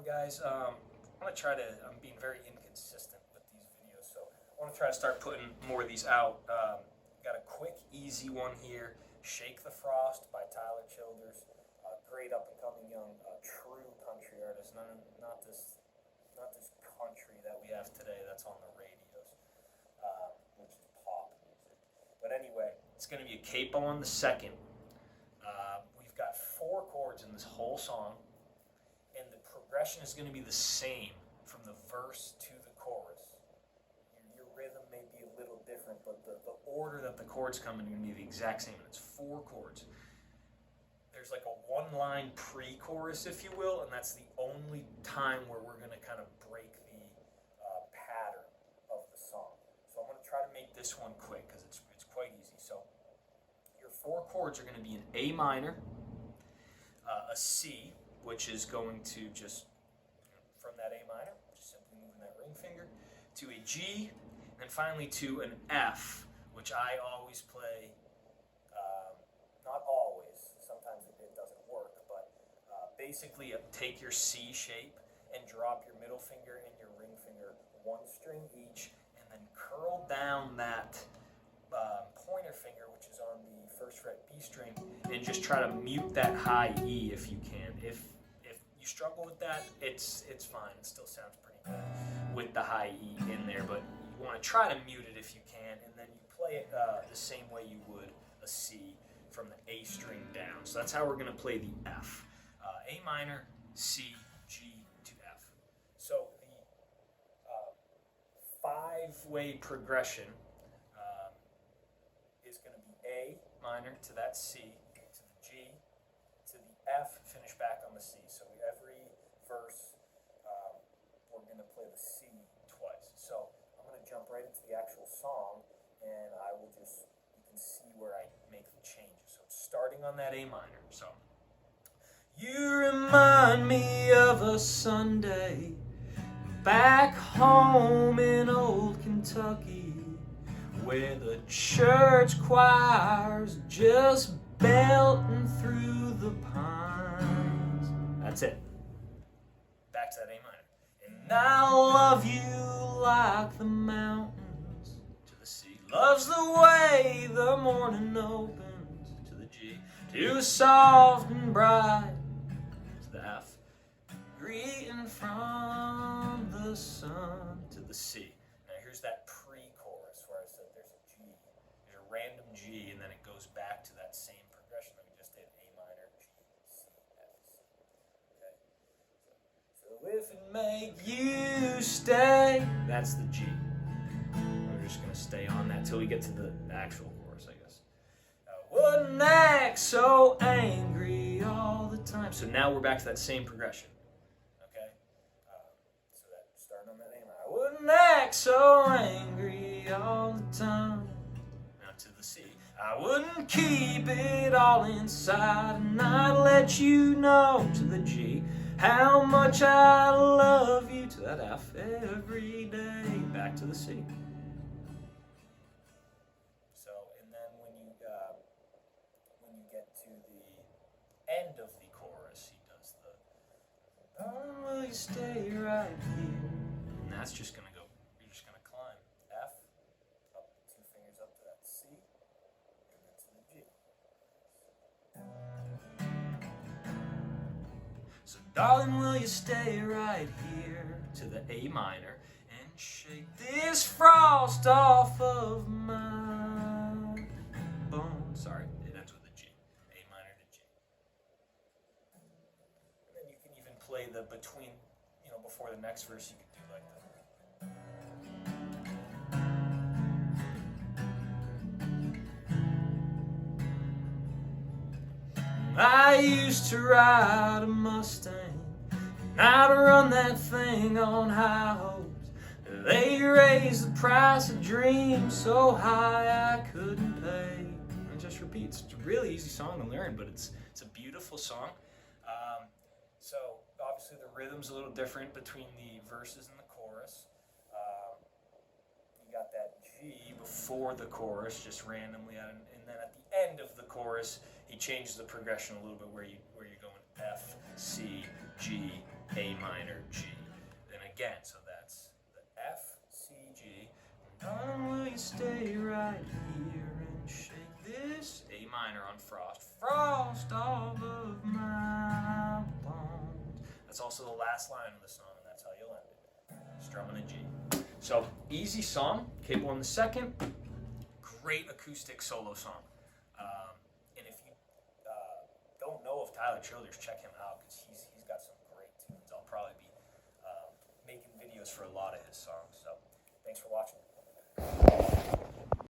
guys. I'm being very inconsistent with these videos, so I want to try to start putting more of these out. Got a quick, easy one here, Shake the Frost by Tyler Childers. Great up-and-coming young, true country artist, not this country that we have today that's on the radios, which is pop music. But anyway, it's going to be a capo on the second. We've got 4 chords in this whole song, and the progression is going to be the same from the verse to the chorus. Your rhythm may be a little different, but the order that the chords come in is going to be the exact same, and it's 4 chords. There's like a one-line pre-chorus, if you will, and that's the only time where we're going to kind of break the pattern of the song. So I'm going to try to make this one quick because it's quite easy. So your 4 chords are going to be an A minor, a C, which is going to just, from that A minor, just simply moving that ring finger, to a G, and then finally to an F, which I always play, not always, sometimes it doesn't work, but basically take your C shape and drop your middle finger and your ring finger 1 string each, and then curl down that pointer finger, which is on the 1st fret B string, and just try to mute that high E if you can. If you struggle with that, it's fine. It still sounds pretty good with the high E in there, but you want to try to mute it if you can, and then you play it the same way you would a C from the A string down. So that's how we're going to play the F. A minor, C, G to F. So the 5-way progression is going to be A minor to that C, to the G, to the F, finish back on the C. So every verse, we're going to play the C twice. So I'm going to jump right into the actual song, and I will just, you can see where I make the changes. So it's starting on that A minor. So you remind me of a Sunday back home in old Kentucky, where the church choir's just belting through the pines. That's it. Back to that A minor. And I love you like the mountains to the sea. Loves the way the morning opens to the G. Too soft and bright to the F. Greeting from the sun to the C. Now here's that pre-chorus where I said there's a G. There's a random G, and then it goes back to that same progression that we just did. A minor, G, C, F, C. Okay? So if it make you stay, that's the G. We're just going to stay on that till we get to the actual chorus, I guess. I wouldn't act so angry all the time. So now we're back to that same progression. I wouldn't act so angry all the time. Now to the C. I wouldn't keep it all inside, and I'd let you know to the G how much I love you to that F every day. Back to the C. So, and then when you get to the end of the chorus, he does the "Oh, will you stay right here?" And that's just going to go, you're just going to climb F, up 2 fingers up to that C, and then to the G. So darling, will you stay right here to the A minor and shake this frost off of my bones. Sorry, it ends with a G. A minor to G. And then you can even play the between, before the next verse, you can do like that. I used to ride a Mustang, and I'd run that thing on high hopes. They raised the price of dreams so high I couldn't pay. And it just repeats. It's a really easy song to learn, but it's a beautiful song. So obviously the rhythm's a little different between the verses and the chorus. You got that G before the chorus, just randomly, and then at the end of the chorus, he changes the progression a little bit where you're going F, C, G, A minor, G. Then again, so that's the F, C, G. Darling, will you stay right here and shake this? A minor on frost. Frost all of my bones. That's also the last line of the song, and that's how you'll end it. Strumming a G. So, easy song, capable in the second. Great acoustic solo song. And if you don't know of Tyler Childers, check him out because he's got some great tunes. I'll probably be making videos for a lot of his songs. So, thanks for watching.